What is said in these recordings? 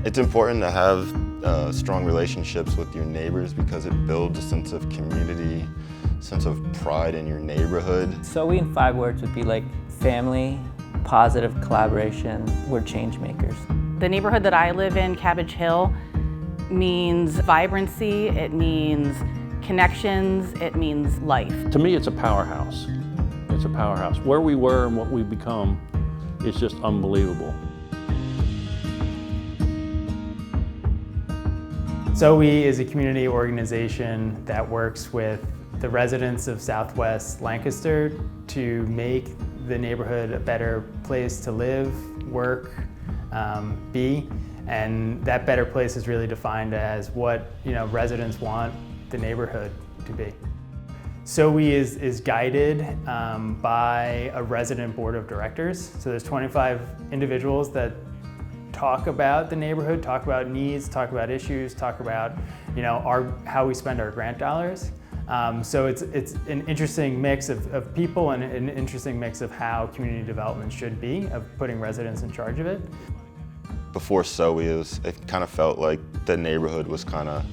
It's important to have strong relationships with your neighbors because it builds a sense of community, sense of pride in your neighborhood. SoWe in 5 words would be like family, positive collaboration, we're change makers. The neighborhood that I live in, Cabbage Hill, means vibrancy, it means connections, it means life. To me, it's a powerhouse. It's a powerhouse. Where we were and what we've become is just unbelievable. SoWe is a community organization that works with the residents of South West Lancaster to make the neighborhood a better place to live, work, be, and that better place is really defined as what residents want the neighborhood to be. SoWe is guided by a resident board of directors. So there's 25 individuals that talk about the neighborhood, talk about needs, talk about issues, talk about how we spend our grant dollars. So it's an interesting mix of people and an interesting mix of how community development should be, of putting residents in charge of it. Before SoWe, it kind of felt like the neighborhood was kind of,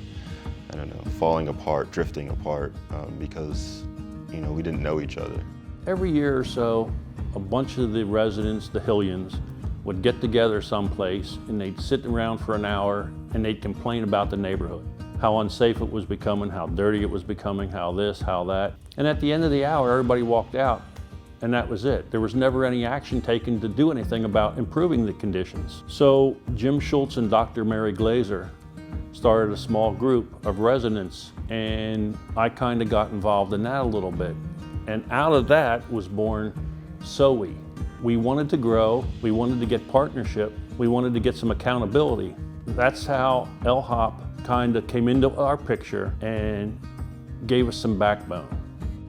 I don't know, falling apart, drifting apart because we didn't know each other. Every year or so, a bunch of the residents, the Hillians, would get together someplace and they'd sit around for an hour and they'd complain about the neighborhood. How unsafe it was becoming, how dirty it was becoming, how this, how that. And at the end of the hour, everybody walked out and that was it. There was never any action taken to do anything about improving the conditions. So Jim Schultz and Dr. Mary Glazer started a small group of residents and I kind of got involved in that a little bit. And out of that was born SoWe. We wanted to grow, we wanted to get partnership, we wanted to get some accountability. That's how LHOP kind of came into our picture and gave us some backbone.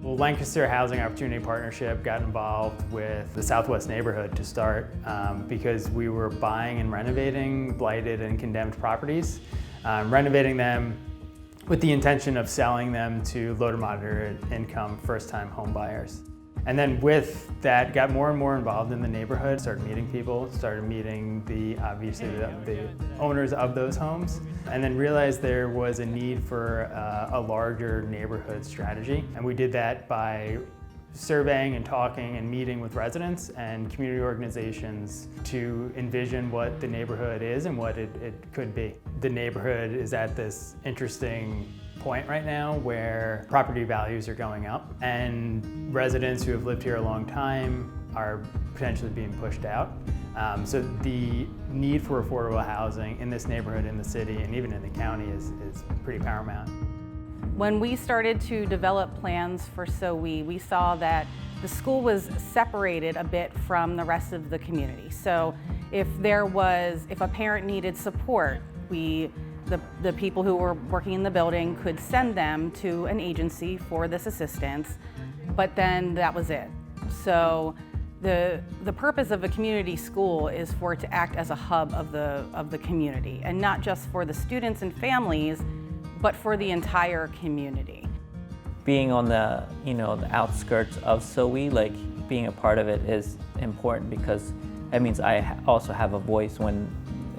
Well, Lancaster Housing Opportunity Partnership got involved with the Southwest neighborhood to start because we were buying and renovating blighted and condemned properties, renovating them with the intention of selling them to low to moderate income first-time home buyers. And then with that, got more and more involved in the neighborhood, started meeting people, started meeting the owners of those homes, and then realized there was a need for a larger neighborhood strategy. And we did that by surveying and talking and meeting with residents and community organizations to envision what the neighborhood is and what it could be. The neighborhood is at this interesting point right now where property values are going up and residents who have lived here a long time are potentially being pushed out. So the need for affordable housing in this neighborhood, in the city, and even in the county is pretty paramount. When we started to develop plans for SoWe, we saw that the school was separated a bit from the rest of the community. So if a parent needed support, the people who were working in the building could send them to an agency for this assistance, but then that was it. So the purpose of a community school is for it to act as a hub of the community, and not just for the students and families, but for the entire community. Being on the the outskirts of SoWe, like being a part of it is important because that means I also have a voice when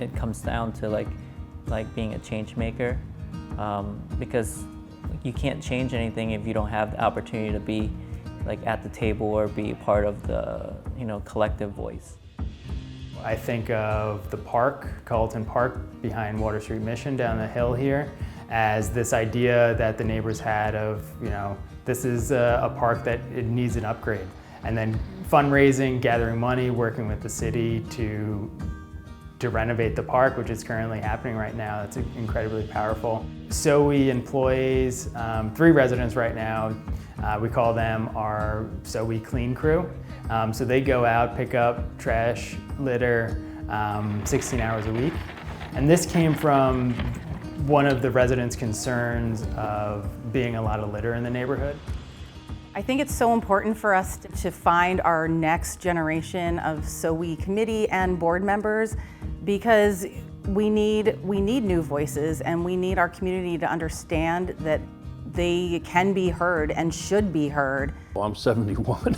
it comes down to like being a change maker, because you can't change anything if you don't have the opportunity to be at the table or be a part of the collective voice. I think of the park, Carlton Park, behind Water Street Mission down the hill here, as this idea that the neighbors had of this is a park that it needs an upgrade, and then fundraising, gathering money, working with the city to renovate the park, which is currently happening right now. That's incredibly powerful. SoWe employs 3 residents right now. We call them our SoWe Clean Crew. So they go out, pick up trash, litter, 16 hours a week. And this came from one of the residents' concerns of being a lot of litter in the neighborhood. I think it's so important for us to find our next generation of SoWe committee and board members, because we need new voices, and we need our community to understand that they can be heard and should be heard. Well, I'm 71.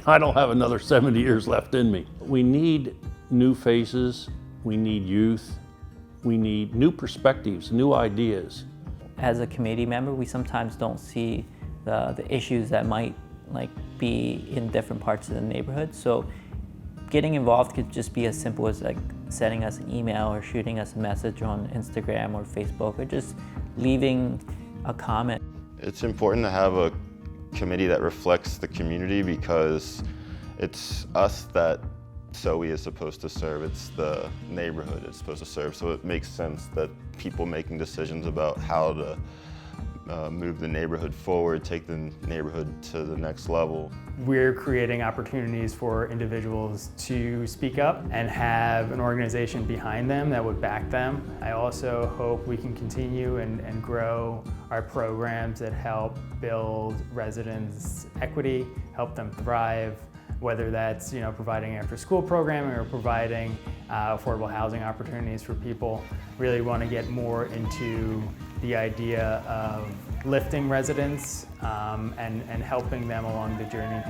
I don't have another 70 years left in me. We need new faces, we need youth, We need new perspectives, new ideas. As a committee member, we sometimes don't see the issues that might be in different parts of the neighborhood. So getting involved could just be as simple as sending us an email or shooting us a message on Instagram or Facebook, or just leaving a comment. It's important to have a committee that reflects the community, because it's us that SoWe is supposed to serve. It's the neighborhood it's supposed to serve. So it makes sense that people making decisions about how to move the neighborhood forward, take the neighborhood to the next level. We're creating opportunities for individuals to speak up and have an organization behind them that would back them. I also hope we can continue and grow our programs that help build residents' equity, help them thrive, whether that's providing after-school programming or providing affordable housing opportunities for people. Really want to get more into the idea of lifting residents and helping them along the journey.